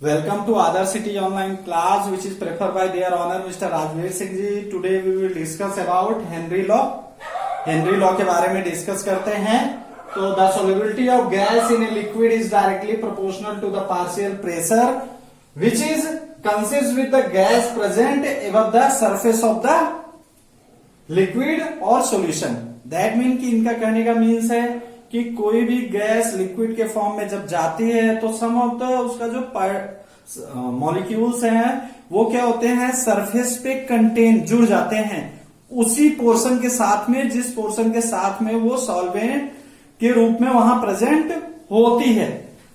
Welcome to Other City online class which is preferred by their honor Mr. Rajveer Singh ji. Today we will discuss about Henry law. Henry law के बारे में discuss करते हैं. तो the solubility of gas in a liquid is directly proportional to the partial pressure which is consists with the gas present above the surface of the liquid or solution. That mean कि इनका कहने का means है कि कोई भी gas liquid के form में जब जाती है तो सम ऑफ द उसका जो मॉलिक्यूल्स हैं वो क्या होते हैं, सरफेस पे कंटेन जुड़ जाते हैं उसी पोर्शन के साथ में जिस पोर्शन के साथ में वो सॉल्वेंट के रूप में वहां प्रेजेंट होती है.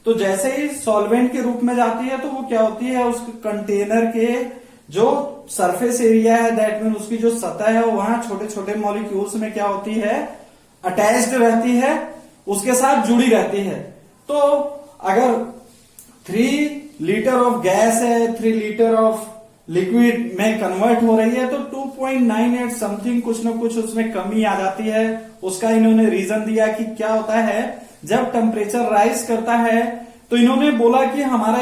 तो जैसे ही सॉल्वेंट के रूप में जाती है तो वो क्या होती है, उस कंटेनर के जो सरफेस एरिया है दैट मीन उसकी जो सतह है वहां छोटे छोटे मॉलिक्यूल्स में क्या होती है, अटैच्ड रहती है, उसके साथ जुड़ी रहती है. तो अगर 3 लीटर ऑफ गैस है 3 लीटर ऑफ लिक्विड में कन्वर्ट हो रही है तो 2.98 समथिंग कुछ न कुछ उसमें कमी आ जाती है. उसका इन्होंने रीजन दिया कि क्या होता है जब टेम्परेचर राइज करता है तो इन्होंने बोला कि हमारा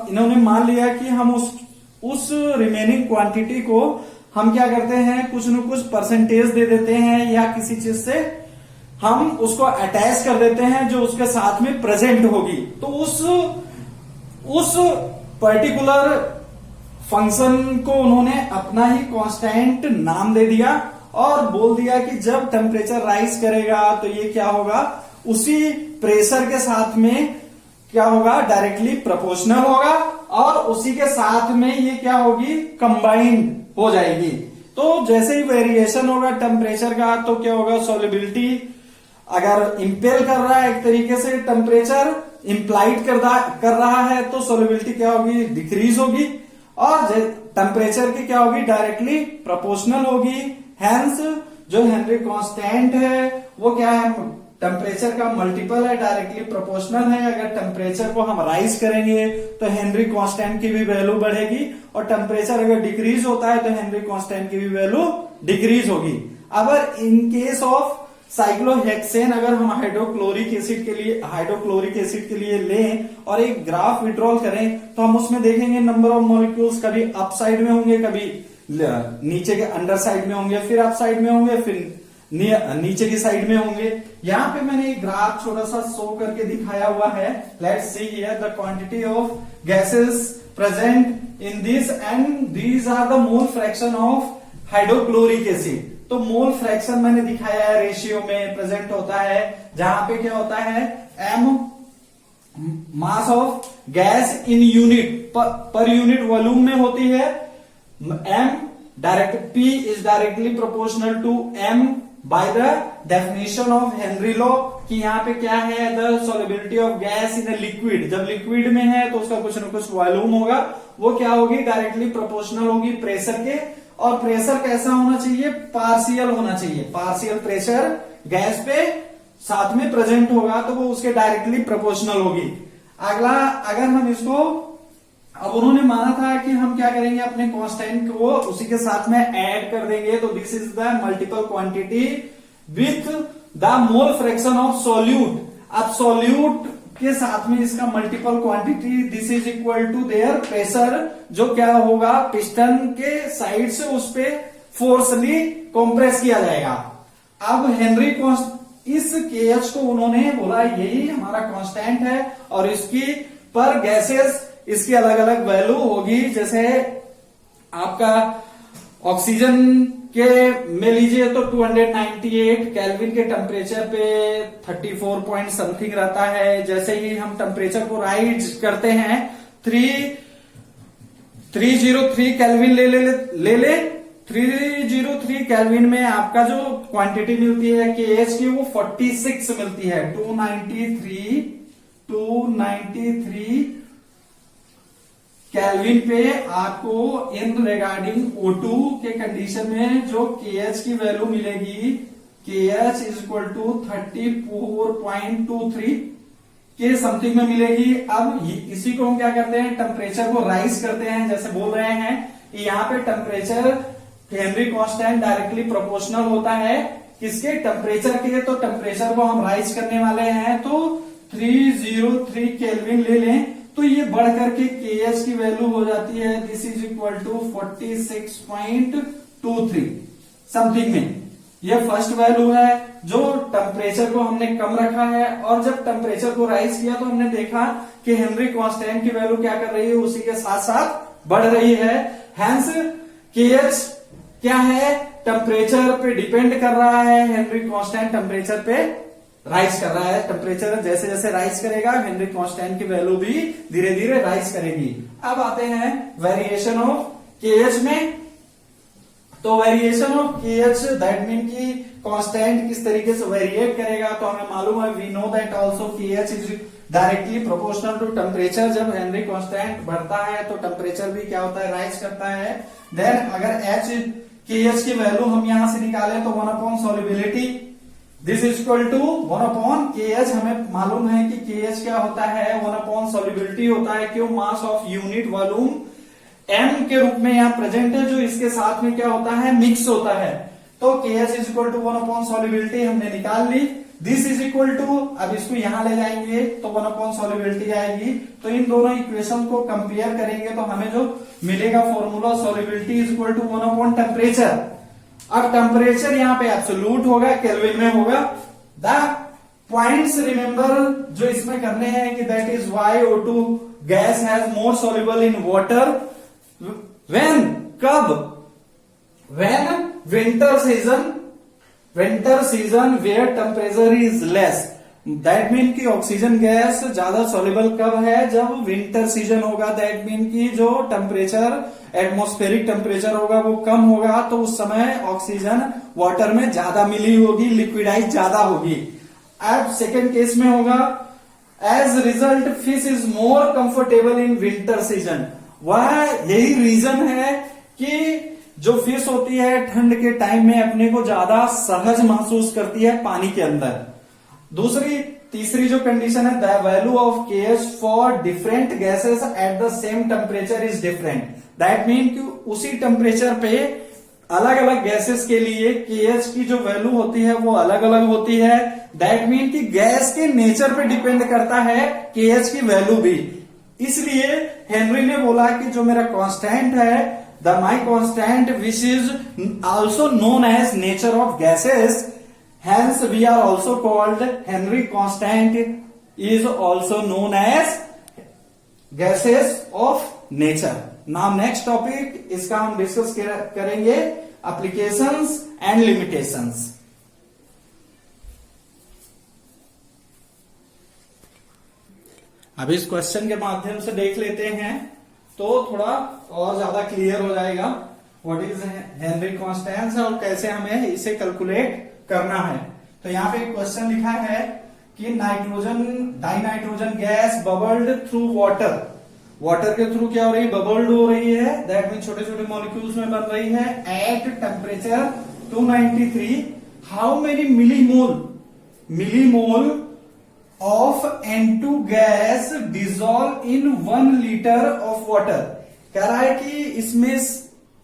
इन्होंने मान लिया कि हम उस रिमेनिंग क्वांटिटी को हम क्या करते हैं, कुछ न कुछ परसेंटेज दे देते हैं या किसी चीज से हम उसको अटैच कर देते हैं जो उसके साथ में प्रेजेंट होगी. तो उस पर्टिकुलर फंक्शन को उन्होंने अपना ही कांस्टेंट नाम दे दिया और बोल दिया कि जब टेम्परेचर राइज करेगा तो ये क्या होगा, उसी प्रेशर के साथ में क्या होगा, डायरेक्टली प्रोपोर्शनल होगा और उसी के साथ में ये क्या होगी, कंबाइंड हो जाएगी. तो जैसे ही वेरिएशन होगा टेम्परेचर का तो क्या होगा, सॉल्युबिलिटी अगर इंपेल कर रहा है एक तरीके से टेम्परेचर इंप्लाइड कर रहा है तो सॉल्युबिलिटी क्या होगी, डिक्रीज होगी और टेम्परेचर की क्या होगी, डायरेक्टली प्रोपोर्शनल होगी. हेंस जो हेनरी कांस्टेंट है वो क्या है, टेम्परेचर का मल्टीपल है, डायरेक्टली प्रोपोर्शनल है. अगर टेम्परेचर को हम राइज करेंगे तो हेनरी कांस्टेंट की भी वैल्यू बढ़ेगी और टेम्परेचर अगर डिक्रीज होता है तो हेनरी कांस्टेंट की भी वैल्यू डिक्रीज होगी. अगर इन केस ऑफ साइक्लोहेक्सेन अगर हम हाइड्रोक्लोरिक एसिड के लिए लें और एक ग्राफ विड्रॉल करें तो हम उसमें देखेंगे नंबर ऑफ मॉलिक्यूल्स कभी अप साइड में होंगे, कभी नीचे के अंडर साइड में होंगे, फिर अप साइड में होंगे, फिर नीचे की साइड में होंगे. यहाँ पे मैंने एक ग्राफ छोटा सा शो करके दिखाया हुआ है. Let's see here the quantity of gases present in this and these are the mole fraction of hydrochloric acid. तो मोल फ्रैक्शन मैंने दिखाया है रेशियो में प्रेजेंट होता है जहां पे क्या होता है, M mass of gas in unit पर यूनिट वॉल्यूम में होती है. M direct P is directly proportional to M by the definition of Henry law कि यहाँ पे क्या है, the solubility of gas in a liquid. जब लिक्विड में है तो उसका कुछ न कुछ वॉल्यूम होगा, वो क्या होगी, डायरेक्टली प्रोपोर्शनल होगी प्रेशर के. और प्रेशर कैसा होना चाहिए, पार्शियल होना चाहिए. पार्शियल प्रेशर गैस पे साथ में प्रेजेंट होगा तो वो उसके डायरेक्टली प्रोपोर्शनल होगी. अगला अगर हम इसको, अब उन्होंने माना था कि हम क्या करेंगे, अपने कांस्टेंट को उसी के साथ में ऐड कर देंगे तो this is the multiple quantity with the mole fraction of solute. अब सॉल्यूट के साथ में इसका multiple quantity this is equal to there pressure जो क्या होगा, पिस्टन के साइड से उस पे फोर्सली कंप्रेस किया जाएगा. अब हेनरी इस KH को उन्होंने बोला यही हमारा कांस्टेंट है और इसकी पर गैसेस इसकी अलग अलग वैल्यू होगी. जैसे आपका ऑक्सीजन के में लीजिए तो 298 केल्विन के टेम्परेचर पे 34 पॉइंट समथिंग रहता है. जैसे ही हम टेम्परेचर को राइज करते हैं 303 केल्विन ले 303 केल्विन में आपका जो क्वांटिटी मिलती है KH की वो 46 मिलती है. 293 केल्विन पे आपको इन रिगार्डिंग O2 के कंडीशन में जो KH की वैल्यू मिलेगी, KH इज इक्वल टू 34.23 के समथिंग में मिलेगी. अब इसी को हम क्या करते हैं, टेम्परेचर को राइज करते हैं. जैसे बोल रहे हैं कि यहाँ पे temperature Henry constant directly proportional होता है किसके, टेम्परेचर के. तो टेम्परेचर को हम राइज करने वाले हैं तो 303 केल्विन ले लें तो ये बढ़ करके KH की वैल्यू हो जाती है this is equal to 46.23 something में। ये फर्स्ट वैल्यू है जो टेम्परेचर को हमने कम रखा है, और जब टेम्परेचर को राइज किया तो हमने देखा कि हेनरी कांस्टेंट की वैल्यू क्या कर रही है, उसी के साथ साथ बढ़ रही है। हेंस KH क्या है, टेम्परेचर पे डिपेंड कर रहा है, हेनरी कांस्टेंट टेम्परेचर पे राइज कर रहा है। टेम्परेचर जैसे जैसे राइज करेगा हेनरी कांस्टेंट की वैल्यू भी धीरे धीरे राइज करेगी। अब आते हैं वेरिएशन ऑफ KH में। तो variation of KH that mean की कांस्टेंट किस तरीके से वेरिएट करेगा, तो हमें मालूम है we know that also KH is directly proportional to temperature. जब हेनरी कांस्टेंट बढ़ता है तो टेम्परेचर भी क्या होता है, राइज करता है। देन अगर KH की वैल्यू हम यहां से निकालें तो 1 upon solubility this is equal to 1 upon KH। हमें मालूम है कि KH क्या होता है, 1 अपॉन सॉल्युबिलिटी होता है। क्यों, mass of unit volume m के रूप में यहाँ प्रेजेंट है, जो इसके साथ में क्या होता है, मिक्स होता है। तो KH is equal to 1 upon solubility हमने निकाल ली। दिस इज इक्वल टू, अब इसको यहां ले जाएंगे तो 1 अपॉन सॉल्युबिलिटी आएगी। तो इन दोनों इक्वेशन को कंपेयर करेंगे तो हमें जो मिलेगा formula, solubility is equal to 1 upon temperature. अब टेम्परेचर यहाँ पे एब्सोल्यूट होगा, केल्विन में होगा। द पॉइंट्स रिमेंबर जो इसमें करने हैं कि that is why O2 gas has more soluble in water when, कब, when winter season where temperature is less. That mean की ऑक्सीजन गैस ज्यादा सॉल्युबल कब है, जब विंटर सीजन होगा। दैट मीन की जो टेम्परेचर एटमॉस्फेरिक टेम्परेचर होगा वो कम होगा, तो उस समय ऑक्सीजन वाटर में ज्यादा मिली होगी, लिक्विडाइज ज्यादा होगी। अब सेकेंड केस में होगा as result fish is more comfortable in winter season. वह यही रीजन है कि जो फिश होती है ठंड के टाइम में अपने को ज्यादा सहज महसूस करती है पानी के अंदर। तीसरी जो कंडीशन है, the value of KH for different gases at the same temperature is different. That mean कि उसी टेम्परेचर पे अलग अलग गैसेस के लिए KH की जो वैल्यू होती है वो अलग अलग होती है। दैट मीन कि गैस के नेचर पे डिपेंड करता है KH की वैल्यू भी। इसलिए हेनरी ने बोला कि जो मेरा कांस्टेंट है, the my constant which is also known as nature of gases, hence we are also called Henry constant is also known as gases of nature। Now next topic इसका हम डिस्कस करेंगे applications and limitations। अब इस question के माध्यम से देख लेते हैं तो थोड़ा और ज्यादा क्लियर हो जाएगा व्हाट इज हेनरी कांस्टेंट और कैसे हमें इसे कैलकुलेट करना है। तो यहाँ पे एक क्वेश्चन लिखा है कि nitrogen dinitrogen gas bubbled through water के थ्रू क्या हो रही है, बबल्ड हो रही है। दैट मीन छोटे छोटे मॉलिक्यूल्स में बन रही है at temperature 293। How many millimole of N2 gas dissolve in 1 litre of water. कह रहा है कि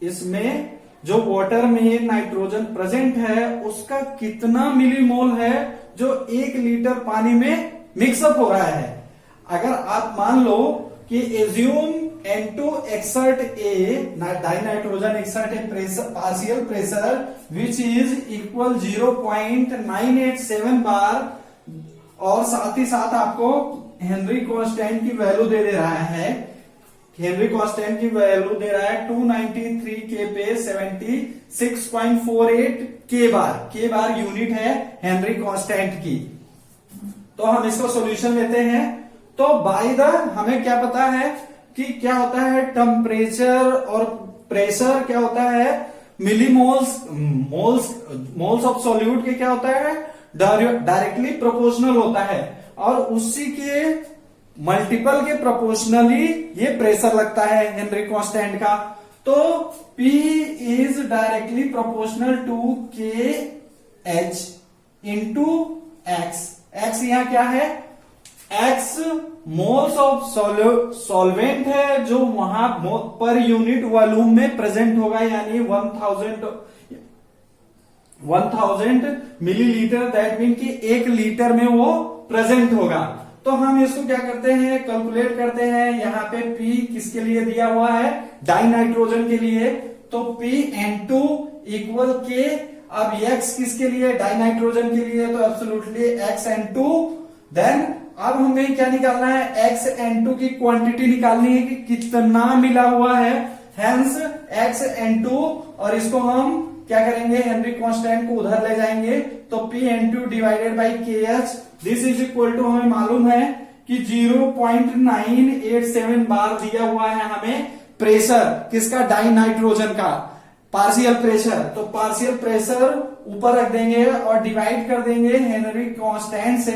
इसमें जो वाटर में नाइट्रोजन प्रेजेंट है उसका कितना मिलीमोल है जो 1 लीटर पानी में मिक्सअप हो रहा है। अगर आप मान लो कि assume N2 exert a dinitrogen exert a partial pressure which is equal 0.987 बार, और साथ ही साथ आपको हेनरी कांस्टेंट की वैल्यू दे रहा है। हेनरी कांस्टेंट की वैल्यू दे रहा है 293 के पे 76.48 के बार यूनिट है हेनरी कांस्टेंट की। तो हम इसको सॉल्यूशन लेते हैं। तो बाय द हमें क्या पता है कि क्या होता है टेम्परेचर और प्रेशर क्या होता है, मोल्स ऑफ सॉल्यूट के क्या होता है, डायरेक्टली प्रोपोर्शनल होता है, और उसी के मल्टीपल के प्रोपोर्शनली ये प्रेशर लगता है हेनरी कांस्टेंट का। तो P is directly proportional to KH into x. X यहां क्या है, एक्स मोल्स ऑफ सॉल्वेंट है जो वहां पर यूनिट वॉल्यूम में प्रेजेंट होगा, यानी 1000 मिलीलीटर। दैट मीन कि 1 लीटर में वो प्रेजेंट होगा। तो हम इसको क्या करते हैं, कैलकुलेट करते हैं। यहाँ पे P किसके लिए दिया हुआ है, डाई नाइट्रोजन के लिए, तो Pn2 इक्वल के, अब X किसके लिए, डाई नाइट्रोजन के लिए, तो एब्सोल्युटली Xn2। देन अब हमें क्या निकालना है, Xn2 की क्वांटिटी निकालनी है कि कितना मिला हुआ है, हेंस Xn2, और इसको हम क्या करेंगे, हेनरी कांस्टेंट को उधर ले जाएंगे, तो Pn2 divided by KH, this is equal to, हमें मालूम है कि 0.987 बार दिया हुआ है हमें प्रेशर, किसका, डाई नाइट्रोजन का पार्शियल प्रेशर। तो पार्शियल प्रेशर ऊपर रख देंगे और डिवाइड कर देंगे हेनरी कांस्टेंट से।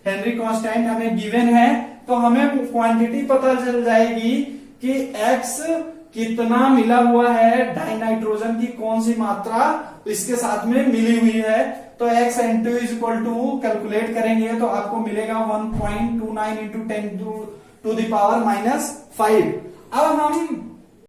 हेनरी कांस्टेंट हमें गिवन है, तो हमें क्वांटिटी पता चल जाएगी कि X कितना मिला हुआ है, डाई नाइट्रोजन की कौन सी मात्रा इसके साथ में मिली हुई है। तो Xn2 is equal to, calculate करेंगे तो आपको मिलेगा 1.29 इंटू 10 टू द पावर -5। अब हम